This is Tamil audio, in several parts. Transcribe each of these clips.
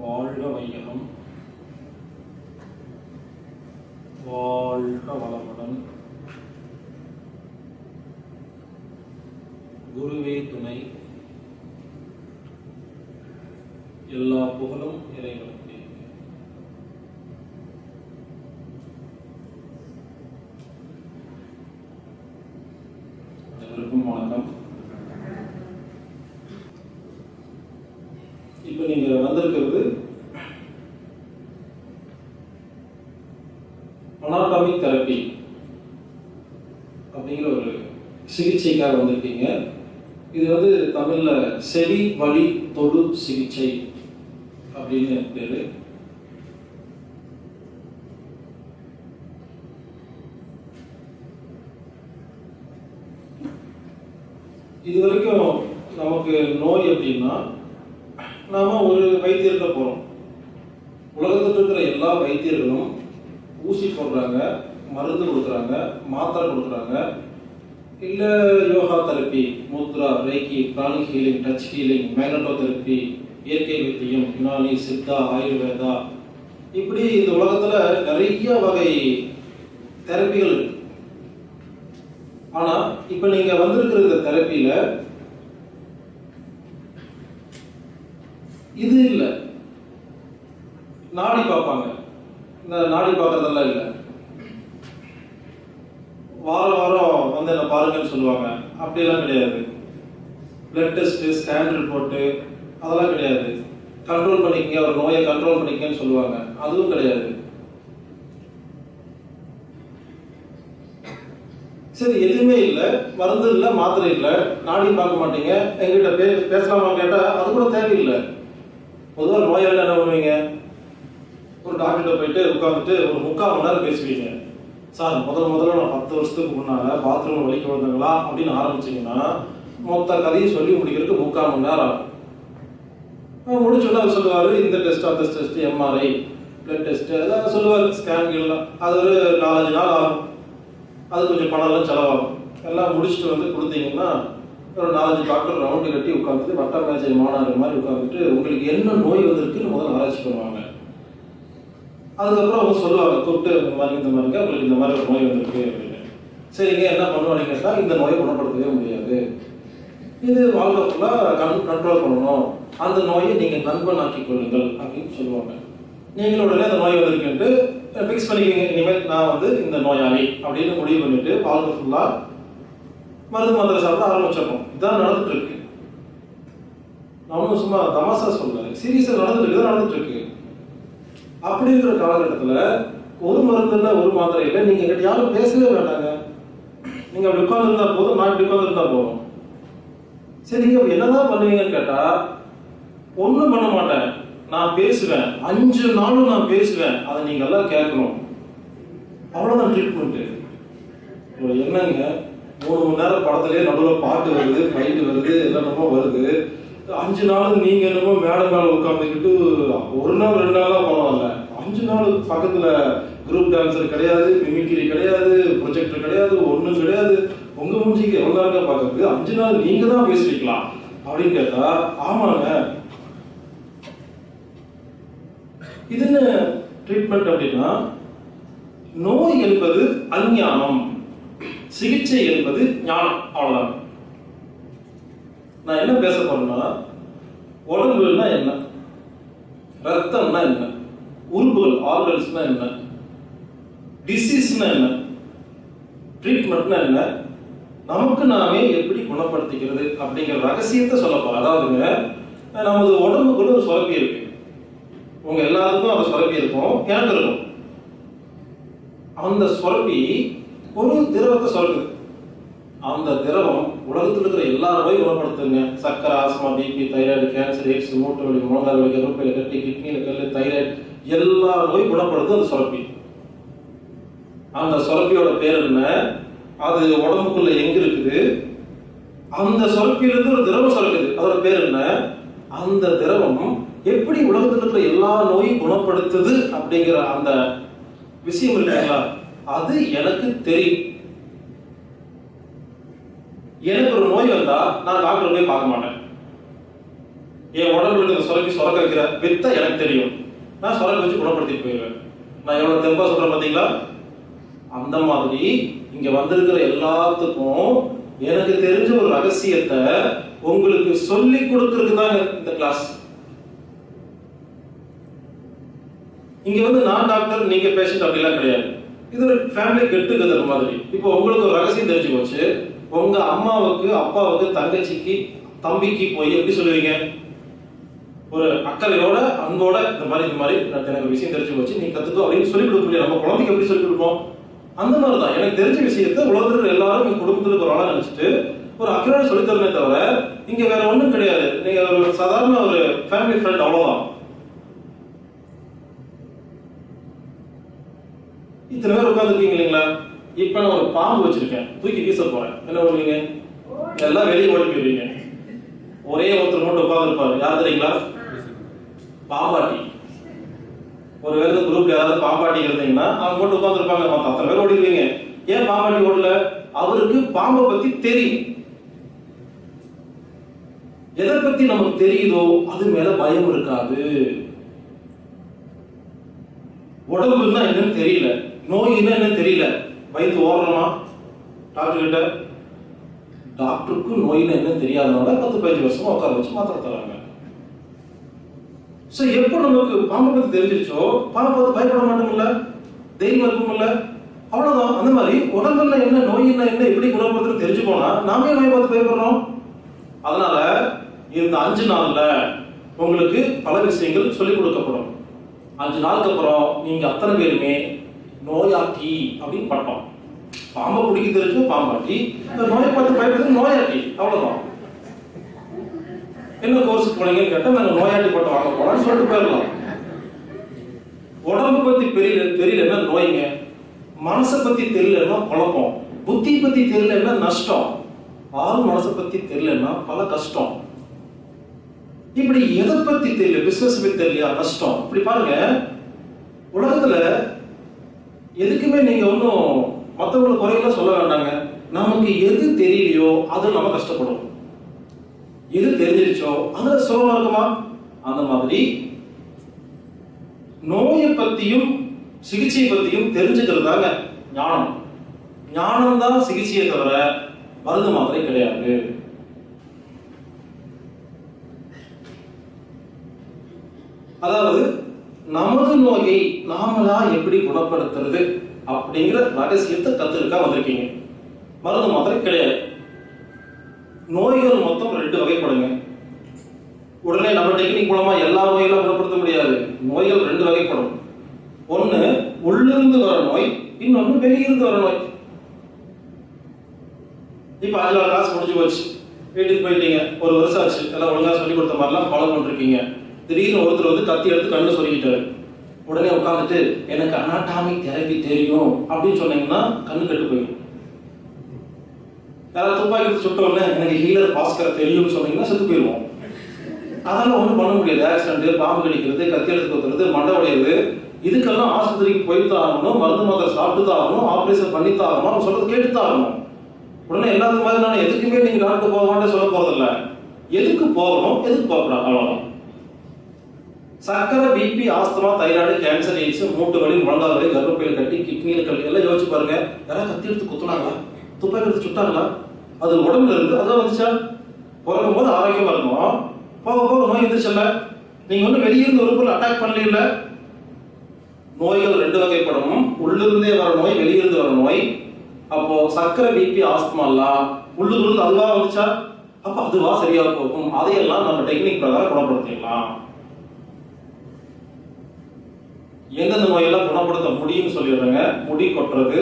வாழ்க வையகம், வாழ்க வளமுடன். குருவே துணை. எல்லா புகழும் இறைவனுக்கு. அனைவருக்கும் வணக்கம். இப்ப நீங்க வந்திருக்கிறது அனாட்டமிக் தெரப்பி அப்படிங்கிற ஒரு சிகிச்சைக்காக வந்திருக்கீங்க. இது தமிழ்ல செவி வழி தொடு சிகிச்சை அப்படின்னு பேரு. இது வரைக்கும் நமக்கு நோய் அப்படின்னா நாம ஒரு வைத்தியர்கிட்ட போறோம். உலகத்தில் இருக்கிற எல்லா வைத்தியர்களும் ஊசி போடுறாங்க, மருந்து கொடுக்குறாங்க, மாத்திரை கொடுக்குறாங்க, இல்ல yoga therapy, mudra, reiki, pranic healing, touch healing, magneto therapy, இயற்கை வைத்தியம், யுனானி, சித்தா, ஆயுர்வேதா, இப்படி இந்த உலகத்துல நிறைய வகை தெரப்பிகள் இருக்கு. ஆனா இப்ப நீங்க வந்திருக்கிற இந்த தெரப்பியில இது இல்லை. நாடி பார்ப்பாங்க. இந்த நாடி பார்க்கறதெல்லாம் இல்லை. வாரம் வாரம் என்ன பாருங்கன்னு சொல்லுவாங்க. அப்படியெல்லாம் கிடையாது. பிளட் டெஸ்ட், ஸ்கேன் ரிப்போர்ட்டு அதெல்லாம் கிடையாது. கண்ட்ரோல் பண்ணிக்கங்க, ஒரு நோயை கண்ட்ரோல் பண்ணிக்கன்னு சொல்லுவாங்க. அதுவும் கிடையாது. சரி, எதுவுமே இல்லை, மருந்து இல்லை, மாத்திரை இல்லை, நாடி பார்க்க மாட்டீங்க, எங்கிட்ட பேசலாமா கேட்டா அது கூட தேவையில்லை. பொதுவாக நோயாளி என்ன பண்ணுவீங்க? ஒரு டாக்டர்கிட்ட போயிட்டு உட்காந்துட்டு ஒரு 3/4 மணி நேரம் பேசுவீங்க. சார், முதல்ல நான் 10 வருஷத்துக்கு முன்னால பாத்ரூம் வலிக்கு வந்தாங்களா அப்படின்னு ஆரம்பிச்சிங்கன்னா மொத்த கதையை சொல்லி முடிக்கிறதுக்கு 3/4 மணி நேரம் ஆகும். முடிச்சோன்னா அவர் சொல்லுவார், இந்த டெஸ்ட், அந்த டெஸ்ட், எம்ஆர்ஐ, பிளட் டெஸ்ட் எல்லாம் சொல்லுவார், ஸ்கேன்கள்லாம். அது ஒரு 4-5 நாள் ஆகும். அது கொஞ்சம் பணம்லாம் செலவாகும். எல்லாம் முடிச்சுட்டு கொடுத்தீங்கன்னா ஒரு 4-5 டாக்டர் ரவுண்டு கட்டி உட்காந்துட்டு வட்ட மேஜை மாநாடு மாதிரி உட்காந்துட்டு உங்களுக்கு என்ன நோய் வந்திருக்குன்னு முதல்ல ஆராய்ச்சி பண்ணுவாங்க. அதுக்கப்புறம் அவங்க சொல்லுவாங்க, கூப்பிட்டு இந்த மாதிரிங்க உங்களுக்கு இந்த மாதிரி ஒரு நோய் வந்திருக்கு அப்படின்னு. சரிங்க, என்ன பண்ணுவாங்க கேட்டால், இந்த நோயை குணப்படுத்தவே முடியாது, இது வாழ்க்கை ஃபுல்லாக கண்ட்ரோல் பண்ணணும், அந்த நோயை நீங்கள் நண்பனாக்கி கொள்ளுங்கள் அப்படின்னு சொல்லுவாங்க. நீங்கள் உடனே அந்த நோய் வந்திருக்குன்ட்டு ஃபிக்ஸ் பண்ணிக்கிங்க. இனிமேல் நான் இந்த நோயாளி அப்படின்னு முடிவு பண்ணிட்டு வாழ்க்கை ஃபுல்லாக மருந்து மாத்திரை சாப்பிட ஆரம்பிச்சிடணும். இதுதான் நடந்துட்டு இருக்கு. நானும் சும்மா தமாசா சொல்ல, சீரியஸா நடந்துட்டு இருக்கு. அப்படி இருக்கிற காலகட்டத்தில் ஒரு மருந்து இல்லை, ஒரு மாத்திரை இல்லை, நீங்க கிட்ட யாரும் பேசவே வேண்டாங்க. நீங்க அப்படி உட்கார்ந்து இருந்தா போதும், நான் இப்படி உட்கார்ந்து இருந்தா போதும். சரிங்க, என்னதான் பண்ணுவீங்கன்னு கேட்டா, ஒண்ணும் பண்ண மாட்டேன், நான் பேசுவேன், 5 நாளும் நான் பேசுவேன், அதை நீங்க எல்லாம் கேட்கணும், அவ்வளவுதான் ட்ரீட்மெண்ட். என்னங்க, 3 மணி நேரம் படத்திலே நடுவில் பாட்டு வருது, ஃபைட்டு வருது, என்னென்னமோ வருது, 5 நாள் நீங்க என்னமோ மேல உட்காந்துக்கிட்டு 1 நாள் 2 நாளா பரவாயில்ல, 5 நாள் பக்கத்துல குரூப் டான்சர் கிடையாது, மிமிக்ரி கிடையாது, ப்ரொஜெக்டர் கிடையாது, ஒண்ணும் கிடையாது, உங்க மூஞ்சிக்கு எவ்வளவு நேரம் பாக்குறது, 5 நாள் நீங்க தான் பேசுவீங்களா அப்படின்னு கேட்டா, ஆமாங்க. இது என்ன ட்ரீட்மெண்ட் அப்படின்னா, நோய் என்பது அஞ்ஞானம், சிகிச்சை என்பது ஞானம். அவ்வளவுதான். நான் என்ன பேச போறேன்னா, உடம்புனா என்ன, ரத்தம்னா என்ன, உறுப்புகள் ஆர்கன்ஸ்னா என்ன, டிசீஸ்னா என்ன, ட்ரீட்மெண்ட்னா என்ன, நமக்கு நாமே எப்படி குணப்படுத்திக்கிறது அப்படிங்கிற ரகசியத்தை சொல்ல போறோம். அதாவதுங்க, நமது உடம்புக்குள்ள ஒரு சுரப்பி இருக்கு. உங்க எல்லாருக்கும் அந்த சுரப்பி இருக்கும், எனக்கு இருக்கும். அந்த சுரப்பி ஒரு திரவத்தை சுரக்குது. அந்த திரவம் உலகத்தில் இருக்கிற எல்லா நோயும் குணப்படுத்துங்க. சக்கரை, asthma, BP, thyroid, cancer, AIDS, மூட்டு வலி, முழங்கால் வலி, கருப்பையில கட்டி, கிட்னியில கல், தைராய்டு, எல்லா நோயும் குணப்படுத்தும் அந்த சுரப்பி. அந்த சுரப்பியோட பேர் என்ன, அது உடம்புக்குள்ள எங்க இருக்குது, அந்த சுரப்பியிலிருந்து ஒரு திரவம் சுரக்குது, அதோட பேர் என்ன, அந்த திரவம் எப்படி உலகத்தில் இருக்கிற எல்லா நோயும் குணப்படுத்துது அப்படிங்கிற அந்த விஷயம் இருக்குங்களா, அது எனக்கு தெரியும். எனக்கு ஒரு நோய் வந்தா நான் டாக்டர் போய் பார்க்க மாட்டேன். என் உடம்புல இருக்கிற சுரக்க வைக்கிற வித்தை எனக்கு தெரியும், நான் சுரக்க வச்சு குணப்படுத்திட்டு போயிடுவேன். நான் எவ்வளவு தெம்பா சொல்றேன் பாத்தீங்களா? அந்த மாதிரி இங்க வந்திருக்கிற எல்லாத்துக்கும் எனக்கு தெரிஞ்ச ஒரு ரகசியத்தை உங்களுக்கு சொல்லி கொடுக்கறதுக்கு தான் இந்த கிளாஸ். இங்க வந்து நான் டாக்டர் நீங்க பேஷண்ட் அப்படிலாம் கிடையாது. இது ஒரு ஃபேமிலி கெட் டுகெதர் மாதிரி. இப்போ உங்களுக்கு ஒரு ரகசியம் தெரிஞ்சு போச்சு, உங்க அம்மாவுக்கு அப்பாவுக்கு தங்கச்சிக்கு தம்பிக்கு போய் எப்படி சொல்லுவீங்க? ஒரு அக்கறையோட அன்போட இந்த மாதிரி எனக்கு விஷயம் தெரிஞ்சு போச்சு நீ கத்துக்கோ அப்படின்னு சொல்லி கொடுக்க முடியாது. நம்ம குழந்தைக்கு எப்படி சொல்லி கொடுப்போம்? அந்த மாதிரிதான் எனக்கு தெரிஞ்ச விஷயத்த உலகத்துல எல்லாரும் என் குடும்பத்துல ஒரு ஆளா நினைச்சிட்டு ஒரு அக்கறையோட சொல்லி தரனே தவிர இங்க வேற ஒண்ணும் கிடையாது. நீங்க ஒரு சாதாரண ஒரு ஃபேமிலி ஃப்ரெண்ட், அவ்வளவுதான். இத்தனை பேர் உட்காந்துருக்கீங்க இல்லைங்களா? இப்ப நான் ஒரு பாம்பு வச்சிருக்கேன், தூக்கி வீச போறேன், என்ன பண்ணுவீங்க? எல்லாம் வெளியே ஓடி போயிருவீங்க. ஒரே ஒருத்தர் மட்டும் உட்கார்ந்து இருப்பாரு, யார் தெரியுங்களா? பாம்பாட்டி. ஒரு வேலை குரூப்ல யாராவது பாம்பாட்டி இருந்தீங்கன்னா அவங்க மட்டும் உட்கார்ந்து இருப்பாங்க, மற்ற அத்தனை பேர் ஓடிடுவீங்க. ஏன் பாம்பாட்டி ஓடல? அவருக்கு பாம்பை பத்தி தெரியும். எதை பத்தி நமக்கு தெரியுதோ அது மேல பயம் இருக்காது. உடம்புன்னா என்னன்னு தெரியல, நோய்னா என்னன்னு தெரியல, வயிற்று ஓடுறோமா டாக்டர் கிட்ட, டாக்டருக்கு நோய்னா என்னன்னு தெரியாதனால 10-15 வருஷமா உட்கார வச்சு மாத்திரை தராங்க. சோ எப்போ நமக்கு பாம்பை பத்தி தெரிஞ்சிருச்சோ பாம்பை பார்த்து பயப்பட மாட்டோம்ல, தைரியம் இருக்கும்ல, அவ்வளவுதான். அந்த மாதிரி உடம்புல என்ன நோய்னா என்ன எப்படி குணப்படுத்துன்னு தெரிஞ்சு போனா நாமே நோயை பார்த்து பயப்படுறோம். அதனால இந்த 5 நாள்ல உங்களுக்கு பல விஷயங்கள் சொல்லிக் கொடுக்கப்படும். 5 நாளுக்கு அப்புறம் நீங்க அத்தனை பேருமே நோயாட்டி அப்படின்னு பட்டோம். பாம்பை பிடிக்க தெரிஞ்சு பாம்பாட்டி, நோயை பார்த்து பயப்படுறது நோயாட்டி, அவ்வளவுதான். என்ன கோர்ஸ் போனீங்கன்னு கேட்டா நாங்க நோயாட்டி பட்டம் வாங்க போலான்னு சொல்லிட்டு போயிடலாம். உடம்பு பத்தி தெரியலன்னா நோய்ங்க, மனசை பத்தி தெரியலன்னா குழப்பம், புத்தி பத்தி தெரியலன்னா நஷ்டம், ஆள் மனசை பத்தி தெரியலன்னா பல கஷ்டம். இப்படி எதை பத்தி தெரியல, பிசினஸ் பத்தி தெரியலையா நஷ்டம். இப்படி பாருங்க, உலகத்துல எதுக்குமே நீங்க ஒன்னும் மற்றவங்களுக்கு குறையெல்லாம் சொல்ல வேண்டாங்க. நமக்கு எது தெரியலையோ அது நம்ம கஷ்டப்படும், எது தெரிஞ்சிருச்சோ அதுல சுகமா இருக்குமா? அந்த மாதிரி நோயை பத்தியும் சிகிச்சை பத்தியும் தெரிஞ்சுக்கிறதாங்க ஞானம். ஞானம் தான் சிகிச்சையை தவிர மருந்து மாத்திரை கிடையாது. அதாவது நமது நோயை நாமளா எப்படி குணப்படுத்துறது அப்படிங்கிற ரகசியத்தை கத்துருக்கா வந்திருக்கீங்க. மருந்து மாத்திரை கிடையாது. நோய்கள் மொத்தம் 2 வகைப்படுங்க. உடனே நம்ம டெக்னிக் மூலமா எல்லா நோயெல்லாம் குணப்படுத்த முடியாது. நோய்கள் 2 வகைப்படும். ஒண்ணு உள்ளிருந்து வர நோய், இன்னொன்னு வெளியிருந்து வர நோய். இப்ப 5 நாள் கிளாஸ் முடிஞ்சு போச்சு, வீட்டுக்கு போயிட்டீங்க, 1 வருஷம் ஆச்சு, எல்லாம் ஒழுங்கா சொல்லி கொடுத்த மாதிரிலாம் ஃபாலோ பண்ணிருக்கீங்க. திடீர்னு ஒருத்தர் வந்து கத்தி எடுத்து கண்ணு சொல்லிக்கிட்டாரு. உடனே உட்காந்துட்டு எனக்கு அனாட்டாமிக் தெரப்பி தெரியும் அப்படின்னு சொன்னீங்கன்னா கண்ணு கட்டு போயிடும். யாராவது துப்பாக்கி சுட்டோன்னு எனக்கு ஹீலர் பாஸ்கர் தெரியும்னு சொன்னீங்கன்னா செத்து போயிடுவோம். அதெல்லாம் ஒன்றும் பண்ண முடியாது. ஆக்சிடென்ட், பாம்பு கடிக்கிறது, கத்தி எடுத்து கொத்துறது, மண்டை உடையிறது, இதுக்கெல்லாம் ஆஸ்பத்திரிக்கு போய்தான் ஆகணும், மருந்து மாத்திரை சாப்பிட்டு தான் ஆகணும், ஆப்ரேஷன் பண்ணித்தான் ஆகணும், அவங்க சொல்றது கேட்டுத்தான் ஆகணும். உடனே எல்லாத்துக்கு மாதிரி நான் எதுக்குமே நீங்க டாக்டர் போக மாட்டேன் சொல்ல போறதில்ல. எதுக்கு போகணும், எதுக்கு போகக்கூடாது, அவ்வளவுதான். சக்கரை, BP, asthma, thyroid, cancer, AIDS, மூட்டு வலி, முழங்கால் வலி, கர்ப்பப்பையில் கட்டி, கிட்னியில் கட்டி எல்லாம் யோசிச்சு பாருங்க. யாராவது கத்தி எடுத்து குத்துனாங்களா, துப்பாக்கி எடுத்து சுட்டாங்களா? அது உடம்புல இருந்து அதான் வந்துச்சா? பிறக்கும் போது ஆரோக்கியமா இருக்கும், போக போக நோய் இருந்துச்சுல்ல. நீங்க ஒன்றும் வெளியிருந்து ஒரு பொருள் அட்டாக் பண்ணல. நோய்கள் 2 வகைப்படும். உள்ளிருந்தே வர நோய், வெளியிருந்து வர நோய். அப்போ சக்கரை, பிபி, ஆஸ்துமா எல்லாம் உள்ளிருந்து அதுவா வந்துச்சா? அப்ப அதுவா சரியா போகும். அதையெல்லாம் நம்ம டெக்னிக் பிரகாரம் குணப்படுத்திடலாம். எந்தெந்த நோயெல்லாம் குணப்படுத்த முடியும்னு சொல்லிடுறேங்க. முடி கொட்டுறது,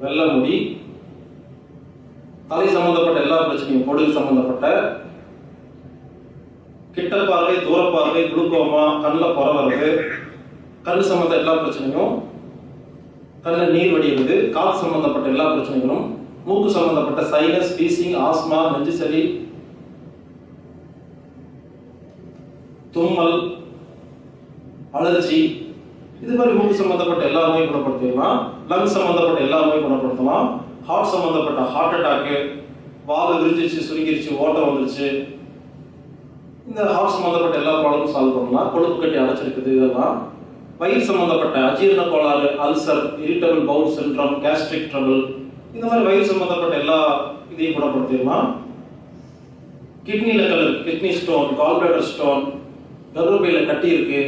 வெள்ளை முடி, தலை சம்பந்தப்பட்ட எல்லா பிரச்சனையும், பொடுகு சம்பந்தப்பட்ட, கிட்ட பார்வை, தூர பார்வை, குளுக்கோமா, கண்ணில் புற வருது, கண் சம்பந்த எல்லா பிரச்சனையும், கண்ணில் நீர் வடிவது, கால் சம்பந்தப்பட்ட எல்லா பிரச்சனைகளும், மூக்கு சம்பந்தப்பட்ட சைனஸ், வீசிங், ஆஸ்மா, நெஞ்சு சளி, தும்மல், அலர்ஜி, இது மாதிரி மூக்கு சம்பந்தப்பட்ட எல்லா நோயும் குணப்படுத்திடலாம். லங்ஸ் சம்பந்தப்பட்ட எல்லா நோயும் குணப்படுத்தலாம். ஹார்ட் சம்பந்தப்பட்ட ஹார்ட் அட்டாக்கு, வால் விரிஞ்சிச்சு, சுருங்கிருச்சு, ஓட்டம் வந்துருச்சு, இந்த ஹார்ட் சம்மந்தப்பட்ட எல்லா ப்ராப்ளமும் சால்வ் பண்ணலாம். கொழுப்பு கட்டி அடைச்சிருக்குது இதெல்லாம். வயிறு சம்மந்தப்பட்ட அஜீரண கோளாறு, ulcer, irritable bowel syndrome, gastric trouble, இந்த மாதிரி வயிறு சம்மந்தப்பட்ட எல்லா இதையும் குணப்படுத்திடலாம். கிட்னில கல் இருக்கு, கிட்னி ஸ்டோன், கால்பிளாடர் ஸ்டோன், கர்ப்பப்பையில கட்டி இருக்கு,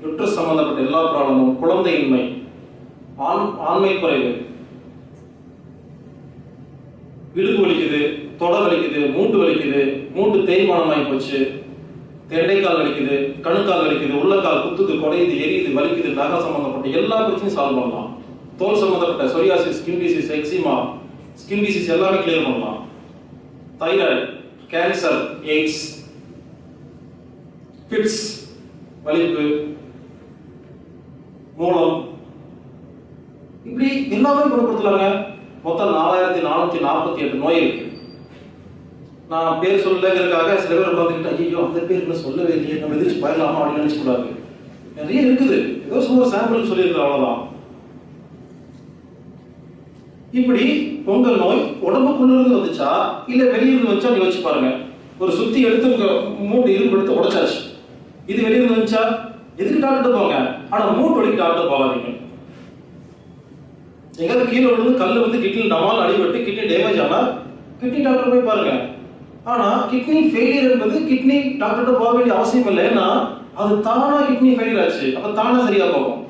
யுட்ரஸ் சம்பந்தப்பட்ட எல்லா ப்ராப்ளமும், குழந்தையின்மை, ஆண்மை குறைவு, இடுப்பு வலிக்குது, தொடை வலிக்குது, மூட்டு வலிக்குது, மூட்டு தேய்மானமாகி போச்சு, தெண்டைக்கால் வலிக்குது, கணுக்கால் வலிக்குது, உள்ளக்கால் குத்துது, குறையுது, எரியுது, வலிக்குது, நகை சம்பந்தப்பட்ட எல்லா பிரச்சனையும் சால்வ் பண்ணலாம். தோல் சம்பந்தப்பட்ட psoriasis, skin disease, eczema, skin disease எல்லாமே கிளியர் பண்ணலாம். தைராய்டு, கேன்சர், எய்ட்ஸ், ஃபிட்ஸ், வலிப்பு, மூலம், இப்படி எல்லாமே குணப்படுத்தலாங்க. மொத்தம் 4448 நோய் இருக்கு. நான் பேர் சொல்லங்கிறதுக்காக சில பேர் உட்காந்துக்கிட்டு ஐயோ அந்த பேர் இன்னும் சொல்லவே இல்லையே, நம்ம எதிர்த்து போயிடலாமா அப்படின்னு நினைச்சக்கூடாது. நிறைய இருக்குது, ஏதோ சும்மா சாம்பிள் சொல்லியிருக்கிற அவ்வளவுதான். இப்படி உங்கள் நோய் உடம்புக்குள்ள இருந்து வந்துச்சா இல்ல வெளியிருந்து வச்சா நீ வச்சு பாருங்க. ஒரு சுத்தி எடுத்து மூட்டு இரும்பு எடுத்து உடைச்சாச்சு, இது வெளியிருந்து வந்துச்சா எதுக்கு டாக்டர் போங்க, ஆனா மூட்டு வலிக்கு டாக்டர் போகாதீங்க. எங்காவது கீழே விழுந்து கல் வந்து கிட்னி டமால் அடிபட்டு கிட்னி டேமேஜ் ஆனா கிட்னி டாக்டர் போய் பாருங்க. ஆனா கிட்னி ஃபெயிலியர் என்பது கிட்னி டாக்டர் போக வேண்டிய அவசியம் இல்லை. ஏன்னா அது தானா கிட்னி ஃபெயிலியர் ஆச்சு, அப்ப தானா சரியா போகும்.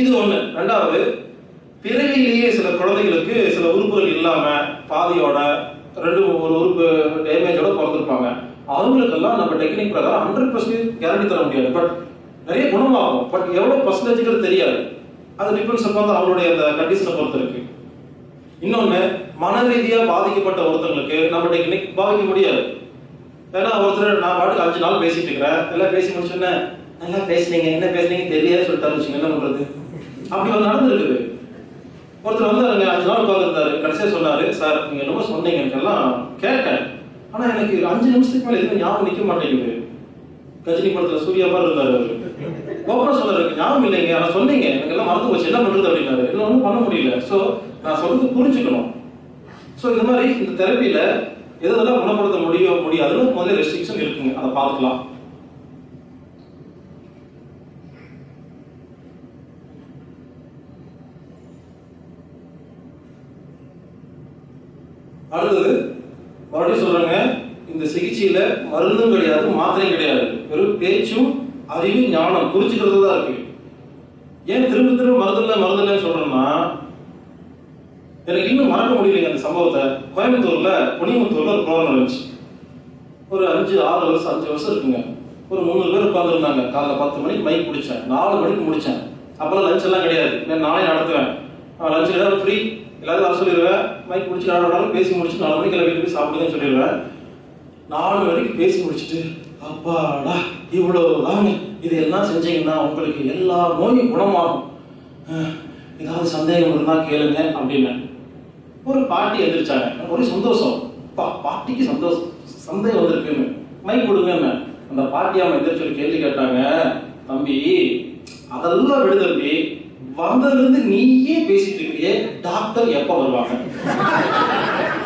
இது ஒண்ணு. ரெண்டாவது, பிறவிலேயே சில குழந்தைகளுக்கு சில உறுப்புகள் இல்லாம பாதியோட ஒரு உறுப்பு டேமேஜோட பிறந்திருப்பாங்க. அவங்களுக்கெல்லாம் நம்ம டெக்னிக் பிரகாரம் 100% கேரண்டி தர முடியாது. பட் நிறைய குணமாகும். பட் எவ்வளவு பர்சன்டேஜ்ங்கிறது தெரியாது. அது டிபெண்ட்ஸ் அப்பான் அவங்களுடைய அந்த கண்டிஷனை பொறுத்து இருக்கு. இன்னொன்னு, மன ரீதியா பாதிக்கப்பட்ட ஒருத்தங்களுக்கு நம்ம டெக்னிக் பாதிக்க முடியாது. ஏன்னா ஒருத்தர் நான் பாட்டுக்கு 5 நாள் பேசிட்டு இருக்கிறேன், எல்லாம் பேசி முடிச்சோன்னே நல்லா பேசுனீங்க, என்ன பேசுனீங்க தெரியாது சொல்லிட்டு என்ன பண்றது? அப்படி வந்து நடந்துருக்குது. ஒருத்தர் வந்து அங்கே 5 நாள் உட்காந்துருந்தாரு, கடைசியா சொன்னாரு, சார் நீங்க என்னமோ சொன்னீங்க, எனக்கு எல்லாம் கேட்டேன், ஆனா எனக்கு 5 நிமிஷத்துக்கு மேல எதுவும் ஞாபகம் நிக்க மாட்டேங்குது. கஜினி படத்துல சூர்யா மாதிரி இருந்தாரு அவரு. கோபுரம் சொல்றாரு, ஞாபகம் இல்லைங்க, ஆனா சொன்னீங்க, எனக்கு எல்லாம் மறந்து போச்சு, என்ன பண்றது அப்படின்னாரு. எல்லாம் ஒன்றும் பண்ண முடியல. ஸோ நான் சொல்றது புரிஞ்சுக்கணும். ஸோ இந்த மாதிரி இந்த தெரப்பியில எதெல்லாம் குணப்படுத்த முடியாதுன்னு முதல்ல ரெஸ்ட்ரிக்ஷன் இருக்குங்க, அதை பார்த்துக்கலாம். அடுத்தது மறுபடியும் சொல்றேங்க, இந்த சிகிச்சையில மருந்தும் கிடையாது, மாத்திரையும் கிடையாது, வெறும் பேச்சும் அறிவு ஞானம் புரிஞ்சுக்கிறது தான் இருக்கு. ஏன் திரும்ப திரும்ப மருந்துன்னு சொல்றேன்னா, எனக்கு இன்னும் மறக்க முடியலைங்க அந்த சம்பவத்தை. கோயம்புத்தூர்ல பொன்னிமுத்தூர்ல ஒரு ப்ரோக்ராம் இருந்துச்சு. ஒரு 5 வருஷம் இருக்குங்க. ஒரு 300 பேர் உட்காந்துருந்தாங்க. காலைல 10 மணிக்கு மைக் பிடிச்சேன், 4 மணிக்கு முடிச்சேன். அப்பெல்லாம் லஞ்ச் எல்லாம் கிடையாது, நான் நானே நடத்துவேன். லஞ்ச் கிடையாது, ஃப்ரீ, எல்லாரும் வர சொல்லிடுவேன். மைக் பிடிச்சி நாடாலும் பேசி முடிச்சு 4 மணிக்கு எல்லாம் வீட்டுக்கு போய் சாப்பிடுங்கன்னு சொல்லிடுவேன். 4 வரைக்கும் பேசி முடிச்சுட்டு, அப்பாடா இவ்வளவுதாங்க, இது எல்லாம் செஞ்சீங்கன்னா உங்களுக்கு எல்லா நோயும் குணமாகும், ஏதாவது சந்தேகம் இருந்தா கேளுங்க அப்படின்னு ஒரு பாட்டி எந்திரிச்சாங்க. ஒரே சந்தோஷம், பாட்டிக்கு சந்தேகம் வந்திருக்குன்னு மைக் கொடுங்கன்னு. அந்த பாட்டியாம எந்திரிச்சு ஒரு கேள்வி கேட்டாங்க, தம்பி அதெல்லாம் விடு தம்பி, வந்ததுலேருந்து நீயே பேசிட்டு இருக்கியே, டாக்டர் எப்ப வருவாங்க?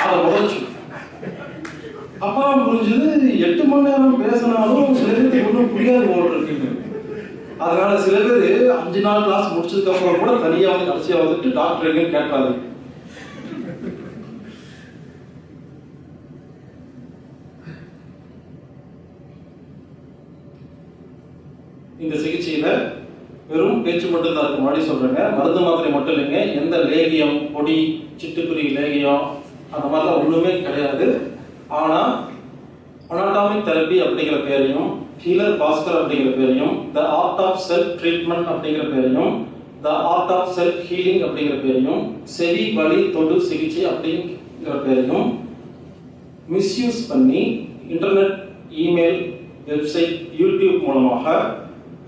அதை உடச்சு அப்புறம் புரிஞ்சது, 8 மணி நேரம் பேசினாலும் சில பேருக்கு ஒன்றும் புரியாது போல் இருக்கு. அதனால சில பேர் 5 நாள் கிளாஸ் முடிச்சதுக்கு அப்புறம் கூட தனியா வந்து கடைசியா வந்துட்டு டாக்டர் எங்கன்னு கேட்காது. இந்த சிகிச்சையில வெறும் பேச்சு மட்டும் தான் இருக்கு. மறுபடியும் சொல்றேங்க, மருந்து மாத்திரை மட்டும் இல்லைங்க. எந்த லேகியம், பொடி, சிட்டுக்குருவி லேகியம் அந்த மாதிரிலாம் ஒண்ணுமே கிடையாது. ஆனா அனாட்டாமிக் தெரப்பி அப்படிங்கிற பேரையும், ஹீலர் பாஸ்கர் அப்படிங்கிற பேரையும், the art of self treatment அப்படிங்கிற பேரையும், the art of self healing அப்படிங்கிற பேரையும், செவி வலி தொடு சிகிச்சை அப்படிங்கிற பேரையும் மிஸ்யூஸ் பண்ணி இன்டர்நெட், இமெயில், வெப்சைட், யூடியூப் மூலமாக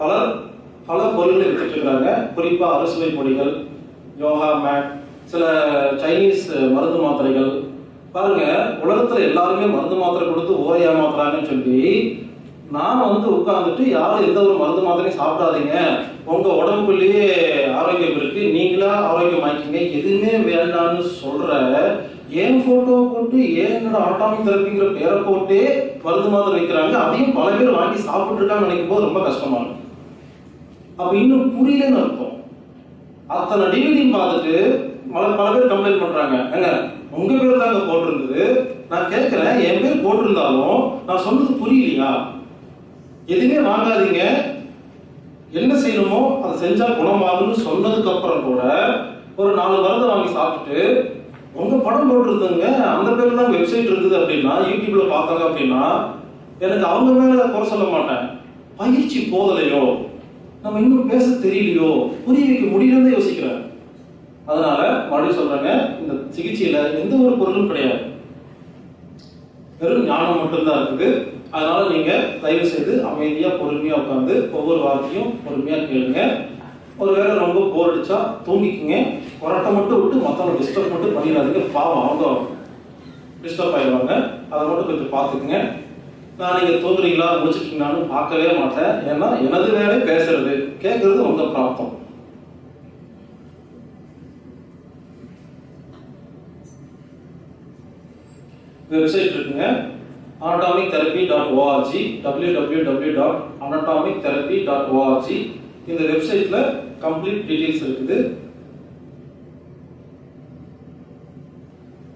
பல பொருள்களை எடுத்துட்டு இருக்கிறாங்க. குறிப்பா அறுசுவை பொடிகள், யோகா மேட், சில சைனீஸ் மருந்து மாத்திரைகள். பாருங்க, உலகத்துல எல்லாருமே மருந்து மாத்திரை கொடுத்து ஓரையா மாத்திராங்கன்னு சொல்லி நான் வந்து உட்கார்ந்துட்டு யாரும் எந்த ஒரு மருந்து மாத்திரையும் சாப்பிடாதீங்க, உங்க உடம்புக்குள்ளேயே ஆரோக்கியம் இருக்கு, நீங்களா ஆரோக்கியம் ஆக்கிங்க, எதுவுமே வேண்டாம்னு சொல்ற ஏன் போட்டோ போட்டு ஏன் என்னோட ஆட்டாமிக் தெரப்பிங்கிற பேரை போட்டே மருந்து மாத்திரை வைக்கிறாங்க. அதையும் பல பேர் வாங்கி சாப்பிட்டு இருக்காங்கன்னு நினைக்கும் போது ரொம்ப கஷ்டமா இருக்கு. அப்ப இன்னும் புரியலன்னு அர்த்தம். அத்தனை டிவிடி பார்த்துட்டு பல பேர் கம்ப்ளைண்ட் பண்றாங்க, ஏங்க உங்க பேர் தாங்க போட்டிருந்தது. நான் கேட்கிறேன், என் பேர் போட்டிருந்தாலும் நான் சொன்னது புரியலையா? எதுவுமே வாங்காதீங்க, என்ன செய்யணுமோ அதை செஞ்சா குணமாகும்னு சொன்னதுக்கு அப்புறம் கூட ஒரு 4 மருந்து வாங்கி சாப்பிட்டுட்டு உங்க படம் போட்டிருந்தங்க அந்த பேர்ல தான் வெப்சைட் இருக்குது அப்படின்னா, யூடியூப்ல பார்த்தாங்க அப்படின்னா எனக்கு அவங்க மேல குறை சொல்ல மாட்டேன். பயிற்சி போதலையோ, நம்ம இன்னும் பேச தெரியலையோ, புரிய வைக்க முடியலன்னு யோசிக்கிறேன். அதனால மறுபடியும் சொல்றாங்க, இந்த சிகிச்சையில எந்த ஒரு பொருளும் கிடையாது, வெறும் ஞானம் மட்டும்தான் இருக்குது. அதனால நீங்க தயவு செய்து அமைதியா பொறுமையா உட்காந்து ஒவ்வொரு வார்த்தையும் பொறுமையா கேளுங்க. ஒருவேளை ரொம்ப போர் அடிச்சா தூங்கிக்குங்க. கொரட்டை மட்டும் விட்டு மற்றவங்க டிஸ்டர்ப் மட்டும் பண்ணிடாதீங்க. பாவம் அவங்க டிஸ்டர்ப் ஆயிடுவாங்க. அதை மட்டும் கொஞ்சம் பார்த்துக்குங்க. நான் நீங்க தூங்குறீங்களா முடிச்சிட்டீங்களான்னு பார்க்கவே மாட்டேன். ஏன்னா எனது வேலை பேசுறது, கேட்கறது உங்க பிராப்தம். வெப்சைட் இருக்குங்க, anatomictherapy.org, www.anatomictherapy.org. இந்த வெப்சைட்ல கம்ப்ளீட் டீடைல்ஸ் இருக்குது.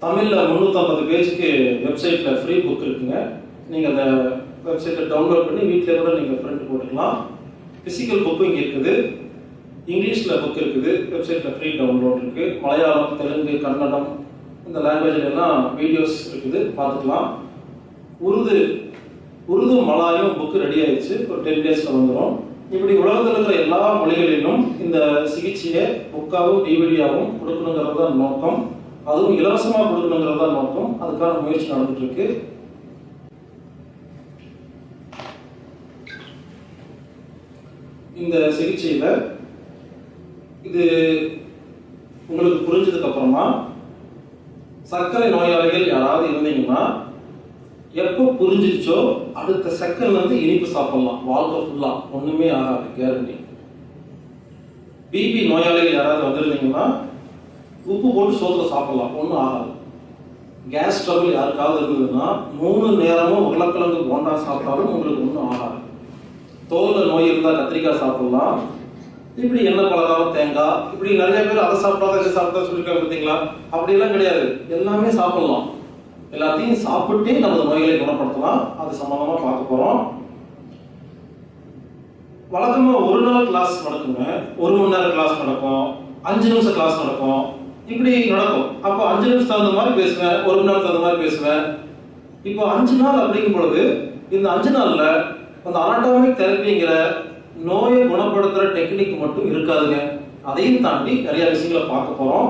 தமிழ்ல 350 பேஜுக்கு வெப்சைட்ல ஃப்ரீ புக் இருக்குங்க. நீங்க அந்த வெப்சைட்டை டவுன்லோட் பண்ணி வீட்டில் கூட நீங்க பிரிண்ட் போட்டுக்கலாம். பிசிக்கல் புக்கும் இங்கே இருக்குது. இங்கிலீஷ்ல புக் இருக்குது, வெப்சைட்ல ஃப்ரீ டவுன்லோட் இருக்கு. மலையாளம், தெலுங்கு, கன்னடம் இந்த லாங்குவேஜ்ல எல்லாம் வீடியோஸ் இருக்குது, பார்த்துக்கலாம். உருது மலாயும் புக்கு ரெடி ஆயிடுச்சு, ஒரு 10 டேஸ்ல வந்துடும். இப்படி உலகத்தில் இருக்கிற எல்லா மொழிகளிலும் இந்த சிகிச்சையை புக்காவும் டிவிடியாவும் கொடுக்கணுங்கிறது தான் நோக்கம். அதுவும் இலவசமாக கொடுக்கணுங்கிறது தான் நோக்கம். அதுக்கான முயற்சி நடந்துட்டு இருக்கு. இந்த சிகிச்சையில இது உங்களுக்கு புரிஞ்சதுக்கு அப்புறமா சர்க்கரை நோயாளிகள் யாராவது இருந்தீங்கன்னா எப்போ புரிஞ்சிச்சோ அடுத்த செகண்ட் வந்து இனிப்பு சாப்பிடலாம், வாழ்க்கை ஃபுல்லா ஒண்ணுமே ஆகாது, கேரண்டி. பிபி நோயாளிகள் யாராவது வந்திருந்தீங்கன்னா உப்பு போட்டு சோத்துல சாப்பிடலாம், ஒன்றும் ஆகாது. கேஸ் ட்ரபிள் யாருக்காவது இருந்ததுன்னா 3 நேரமும் உருளைக்கிழங்கு போண்டா சாப்பிட்டாலும் உங்களுக்கு ஒன்றும் ஆகாது. தோல்ல நோய் இருந்தால் கத்திரிக்காய் சாப்பிடலாம். இப்படி எண்ணெய் பலகாரம், தேங்காய், இப்படி நிறைய பேர் அதை சாப்பிடாத இதை சாப்பிட்டா சொல்லிருக்காங்க பார்த்தீங்களா? அப்படியெல்லாம் கிடையாது, எல்லாமே சாப்பிடலாம். எல்லாத்தையும் சாப்பிட்டே நமது நோய்களை குணப்படுத்தலாம். அது சம்பந்தமா பார்க்க போறோம். வழக்கமா ஒரு நாள் கிளாஸ் நடக்குங்க, 1 மணி நேரம் கிளாஸ் நடக்கும், 5 நிமிஷம் கிளாஸ் நடக்கும், இப்படி நடக்கும். அப்போ 5 நிமிஷம் தகுந்த மாதிரி பேசுவேன், 1 மணி நேரம் தகுந்த மாதிரி பேசுவேன். இப்போ 5 நாள் அப்படிங்கும் பொழுது இந்த 5 நாள்ல அந்த அனாட்டாமிக் தெரப்பிங்கிற நோயை குணப்படுத்துற டெக்னிக் மட்டும் இருக்காதுங்க. அதையும் தாண்டி நிறைய விஷயங்களை பார்க்க போறோம்.